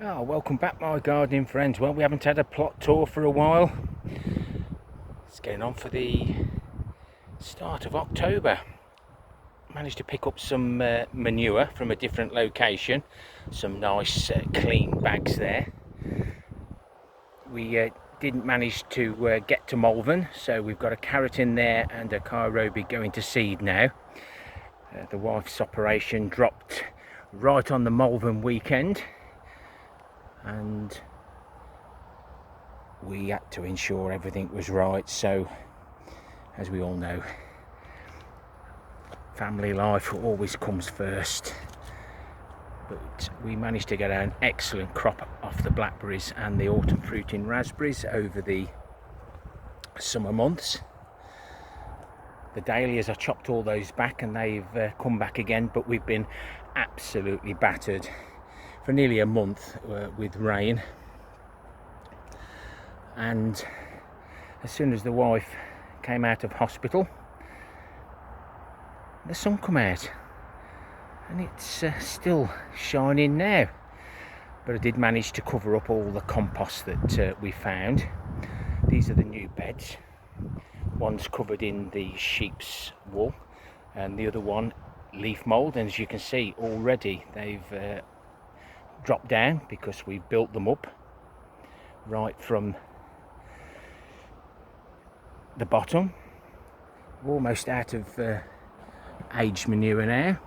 Oh, welcome back my gardening friends. Well, we haven't had a plot tour for a while. It's getting on for the start of October. Managed to pick up some manure from a different location. Some nice clean bags there. We didn't manage to get to Malvern, so we've got a carrot in there and a carobi going to seed now. The wife's operation dropped right on the Malvern weekend, and we had to ensure everything was right. So, as we all know, family life always comes first. But we managed to get an excellent crop off the blackberries and the autumn fruiting raspberries over the summer months. The dahlias, I chopped all those back and they've come back again, but we've been absolutely battered for nearly a month with rain. And as soon as the wife came out of hospital, the sun come out, and it's still shining now. But I did manage to cover up all the compost that we found. These are the new beds. One's covered in the sheep's wool and the other one leaf mould, and as you can see already they've dropped down because we've built them up right from the bottom. We're almost out of aged manure now,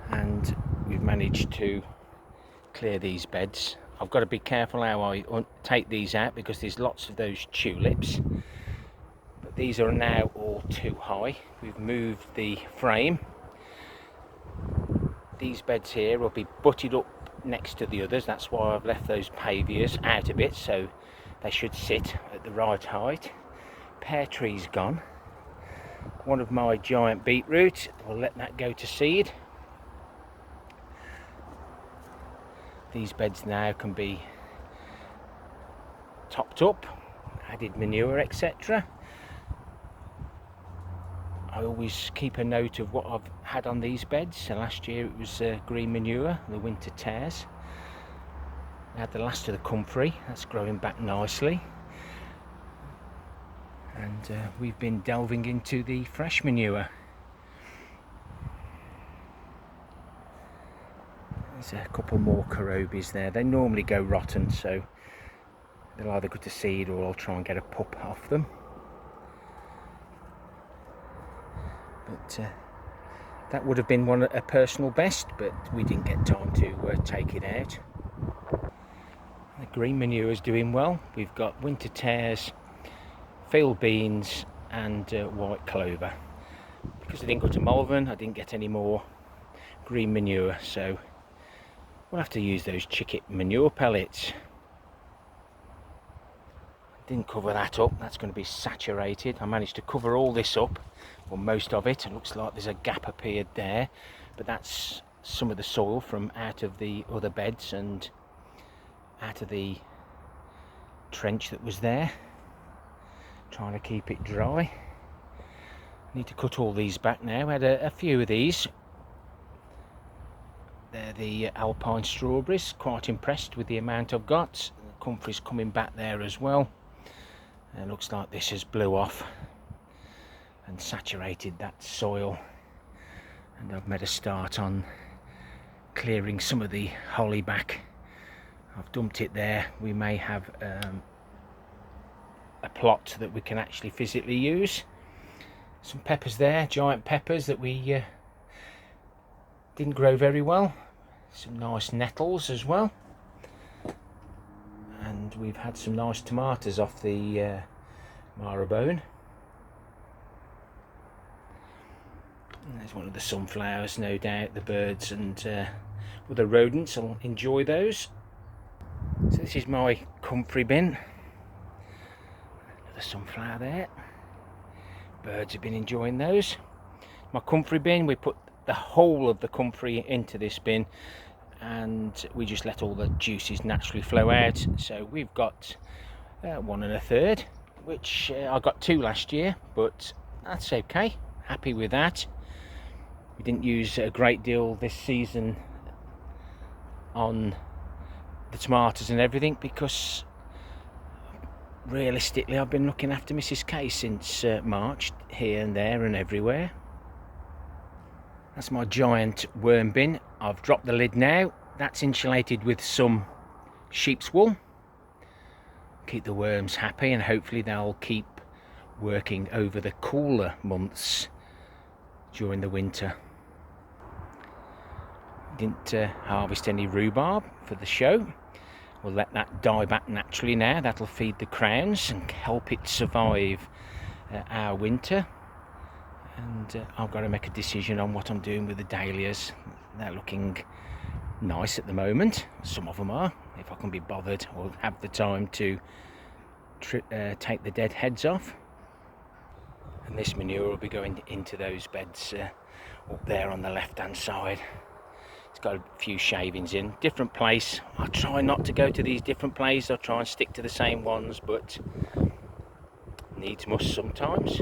and we've managed to clear these beds. I've got to be careful how I take these out because there's lots of those tulips, but these are now all too high. We've moved the frame. These beds here will be butted up next to the others. That's why I've left those pavias out a bit, so they should sit at the right height. Pear tree's gone. One of my giant beetroot, we'll let that go to seed. These beds now can be topped up, added manure, etc. I always keep a note of what I've had on these beds. So last year it was green manure, the winter tares. We had the last of the comfrey, that's growing back nicely. And we've been delving into the fresh manure. There's a couple more carobis there. They normally go rotten, so they'll either go to seed or I'll try and get a pup off them. But that would have been a personal best, but we didn't get time to take it out. The green manure is doing well. We've got winter tares, field beans and white clover. Because I didn't go to Malvern, I didn't get any more green manure, so we'll have to use those chicket manure pellets. Didn't cover that up, that's going to be saturated. I managed to cover all this up, or most of it. It looks like there's a gap appeared there, but that's some of the soil from out of the other beds and out of the trench that was there. Trying to keep it dry. Need to cut all these back now. I had a few of these. They're the alpine strawberries. Quite impressed with the amount I've got. The comfrey's coming back there as well. It looks like this has blew off and saturated that soil, and I've made a start on clearing some of the holly back. I've dumped it there. We may have a plot that we can actually physically use. Some peppers there, giant peppers that we didn't grow very well. Some nice nettles as well. And we've had some nice tomatoes off the marrowbone. And there's one of the sunflowers, no doubt the birds and other rodents will enjoy those. So this is my comfrey bin. Another sunflower there. Birds have been enjoying those. My comfrey bin, we put the whole of the comfrey into this bin, and we just let all the juices naturally flow out. So we've got 1 1/3, which I got 2 last year, but that's okay. Happy with that. We didn't use a great deal this season on the tomatoes and everything, because realistically I've been looking after Mrs. K since March, here and there and everywhere. That's my giant worm bin. I've dropped the lid now. That's insulated with some sheep's wool. Keep the worms happy, and hopefully they'll keep working over the cooler months during the winter. Didn't harvest any rhubarb for the show. We'll let that die back naturally now. That'll feed the crowns and help it survive our winter. And I've got to make a decision on what I'm doing with the dahlias. They're looking nice at the moment. Some of them are, if I can be bothered or have the time to take the dead heads off. And this manure will be going into those beds up there on the left hand side. It's got a few shavings in, different place. I try not to go to these different places. I try and stick to the same ones, but needs must sometimes.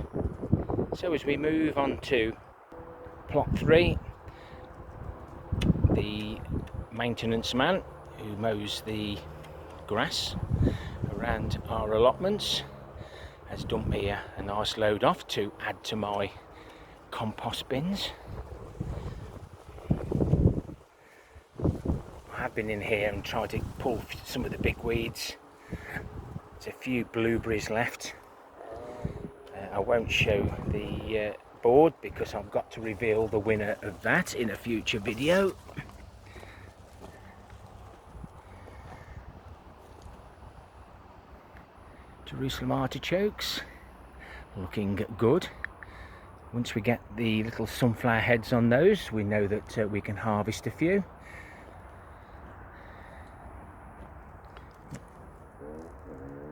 So as we move on to plot 3, the maintenance man who mows the grass around our allotments has dumped me a nice load off to add to my compost bins. I have been in here and tried to pull some of the big weeds. There's a few blueberries left. I won't show the board because I've got to reveal the winner of that in a future video. Jerusalem artichokes, looking good. Once we get the little sunflower heads on those, we know that we can harvest a few.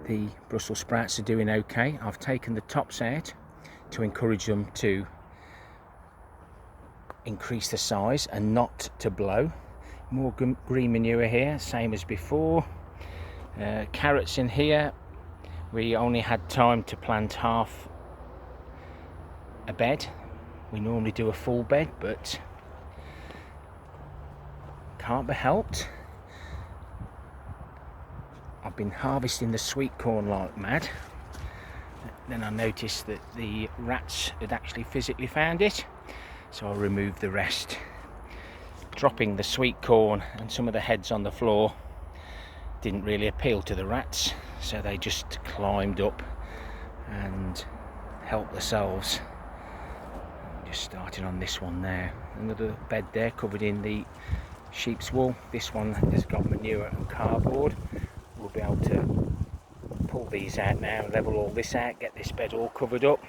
The Brussels sprouts are doing okay. I've taken the tops out to encourage them to increase the size and not to blow. More green manure here, same as before. Carrots in here. We only had time to plant half a bed. We normally do a full bed, but can't be helped. I've been harvesting the sweet corn like mad. Then I noticed that the rats had actually physically found it, so I removed the rest. Dropping the sweet corn and some of the heads on the floor didn't really appeal to the rats, so they just climbed up and helped themselves. Just starting on this one now. Another bed there covered in the sheep's wool. This one has got manure and cardboard. We'll be able to pull these out now, level all this out, get this bed all covered up.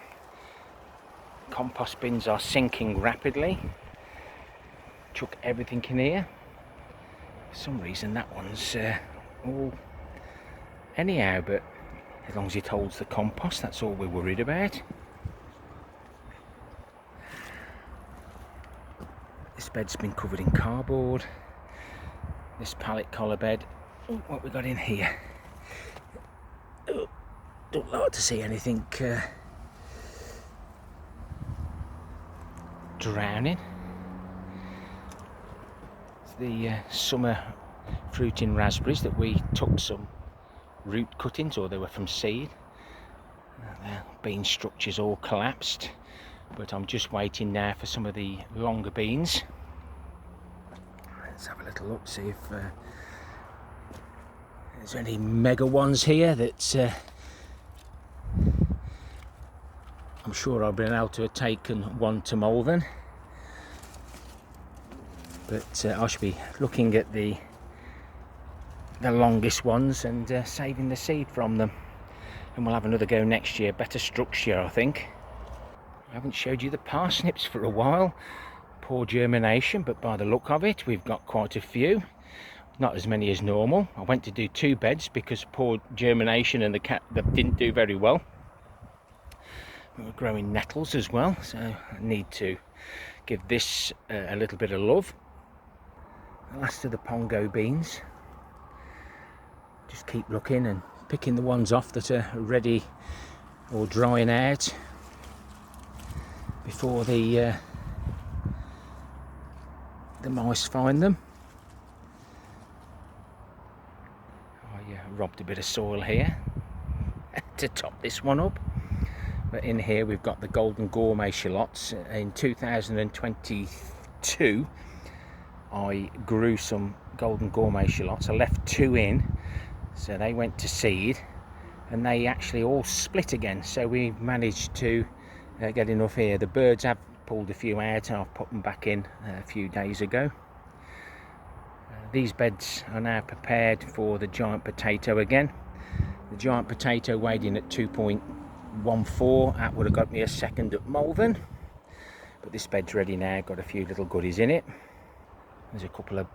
Compost bins are sinking rapidly. Chuck everything in here. For some reason that one's all anyhow, but as long as it holds the compost, that's all we're worried about. This bed's been covered in cardboard. This pallet collar bed. Oh, what we got in here? Oh, don't like to see anything drowning. It's the summer fruiting raspberries that we took some root cuttings, or they were from seed. Their bean structures all collapsed, but I'm just waiting now for some of the longer beans. Let's have a little look, see if there's any mega ones here that I'm sure I've been able to have taken one to Malvern, but I should be looking at the longest ones and saving the seed from them, and we'll have another go next year. Better structure, I think. I haven't showed you the parsnips for a while. Poor germination, but by the look of it we've got quite a few. Not as many as normal. I went to do 2 beds because poor germination and the cat that didn't do very well. We're growing nettles as well, so I need to give this a little bit of love. The last of the pongo beans. Just keep looking and picking the ones off that are ready or drying out before the mice find them. robbed a bit of soil here to top this one up. But in here we've got the golden gourmet shallots. In 2022 I grew some golden gourmet shallots. I left 2 in, so they went to seed, and they actually all split again, so we managed to get enough here. The birds have pulled a few out, and I've put them back in a few days ago. These beds are now prepared for the giant potato again. The giant potato weighed in at 2.14. That would have got me a second at Malvern, but this bed's ready now, got a few little goodies in it. There's a couple of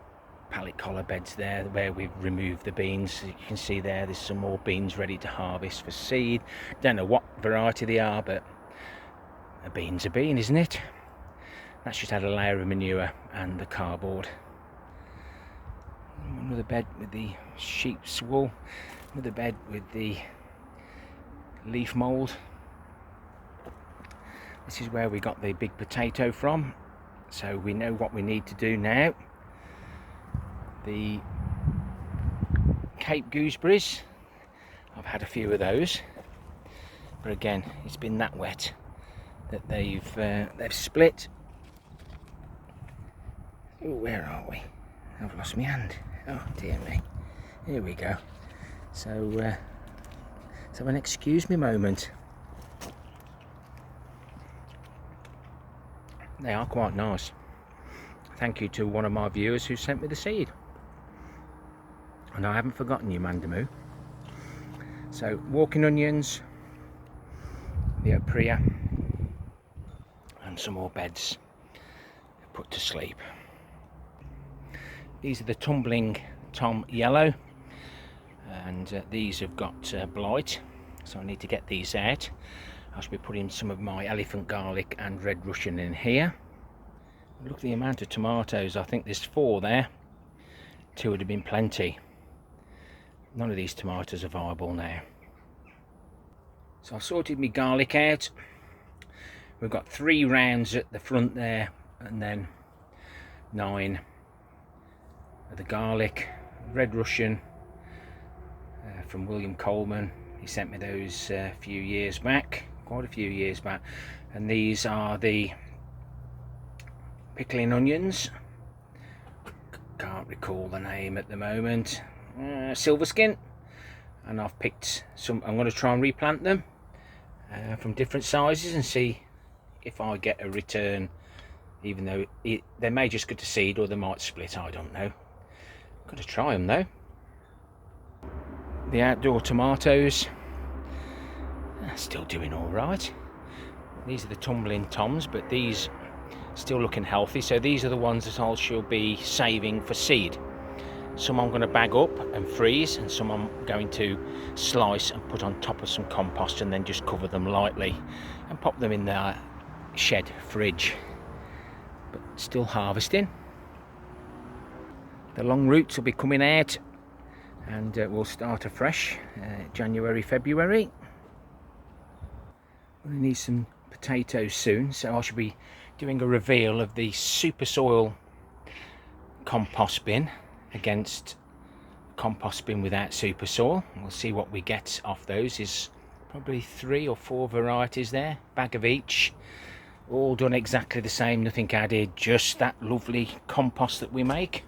pallet collar beds there where we've removed the beans. You can see there's some more beans ready to harvest for seed. Don't know what variety they are, but a bean's a bean, isn't it? That's just had a layer of manure and the cardboard. Another bed with the sheep's wool. Another bed with the leaf mould. This is where we got the big potato from, so we know what we need to do now. The Cape gooseberries, I've had a few of those, but again it's been that wet that they've split. Ooh, where are we? I've lost my hand. Oh dear me. Here we go. So an excuse me moment. They are quite nice. Thank you to one of my viewers who sent me the seed. And I haven't forgotten you, Mandamu. So, walking onions, the opria, and some more beds put to sleep. These are the tumbling Tom yellow, and these have got blight, so I need to get these out. I should be putting some of my elephant garlic and red Russian in here. Look at the amount of tomatoes. I think there's 4 there. 2 would have been plenty. None of these tomatoes are viable now. So I've sorted my garlic out. We've got 3 rounds at the front there, and then 9 of the garlic. Red Russian from William Coleman. He sent me those a few years back, quite a few years back. And these are the pickling onions. Can't recall the name at the moment. Silver skin, and I've picked some. I'm going to try and replant them from different sizes and see if I get a return, even though they may just go to seed or they might split, I don't know. Got to try them though. The outdoor tomatoes are still doing all right. These are the tumbling toms, but these still looking healthy, so these are the ones that I shall be saving for seed. Some I'm going to bag up and freeze, and some I'm going to slice and put on top of some compost, and then just cover them lightly and pop them in the shed fridge. But still harvesting. The long roots will be coming out, and we'll start afresh January, February. I'm going to need some potatoes soon, so I should be doing a reveal of the super soil compost bin against compost bin without super soil. We'll see what we get off those. Is probably 3 or 4 varieties there, bag of each, all done exactly the same, nothing added, just that lovely compost that we make.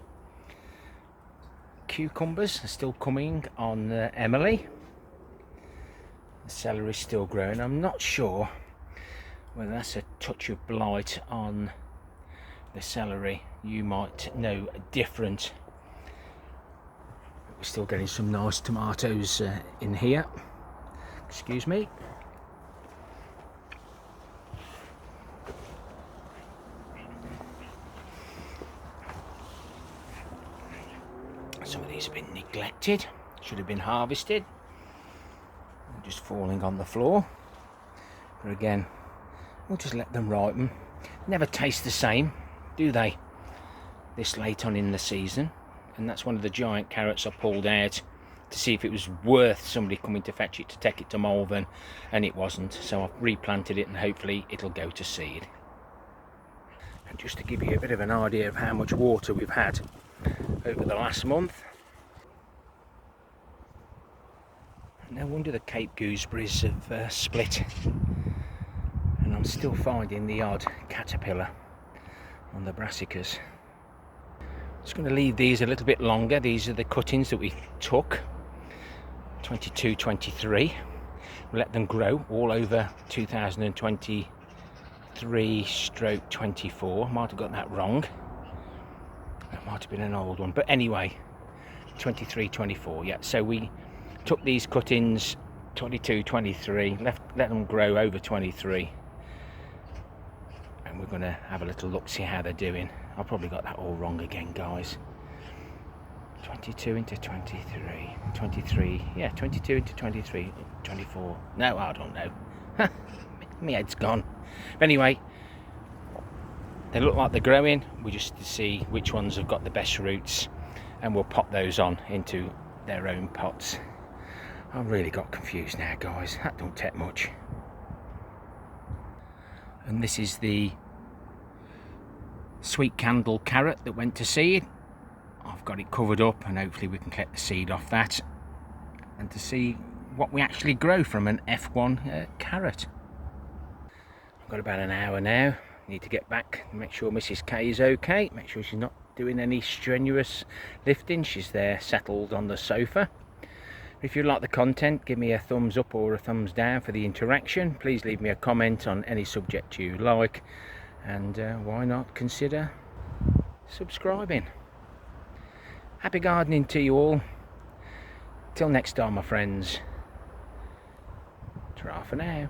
Cucumbers are still coming on Emily. The celery is still growing. I'm not sure whether that's a touch of blight on the celery. You might know different. We're still getting some nice tomatoes in here. Excuse me. Some of these have been neglected, should have been harvested. They're just falling on the floor. But again, we'll just let them ripen. Never taste the same, do they, this late on in the season? And that's one of the giant carrots I pulled out to see if it was worth somebody coming to fetch it to take it to Malvern, and it wasn't, so I've replanted it and hopefully it'll go to seed. And just to give you a bit of an idea of how much water we've had over the last month, No wonder the Cape gooseberries have split, and I'm still finding the odd caterpillar on the brassicas. Just going to leave these a little bit longer. These are the cuttings that we took, 22-23. We'll let them grow all over 2023/24. Might have got that wrong. That might have been an old one, but anyway, 23-24. Yeah, so we took these cuttings 22-23, let them grow over 23, and we're going to have a little look, see how they're doing. I probably got that all wrong again, guys. 22 into 23, 23, yeah, 22 into 23, 24. No, I don't know. My head's gone. But anyway, they look like they're growing. We just to see which ones have got the best roots, and we'll pop those on into their own pots. I've really got confused now, guys. That don't take much. And this is the sweet candle carrot that went to seed. I've got it covered up, and hopefully we can get the seed off that, and to see what we actually grow from an F1 carrot. I've got about an hour now. Need to get back and make sure Mrs. K is okay, make sure she's not doing any strenuous lifting. She's there settled on the sofa. If you like the content, give me a thumbs up or a thumbs down for the interaction. Please leave me a comment on any subject you like, and why not consider subscribing. Happy gardening to you all. Till next time, my friends. Ta-ra for now.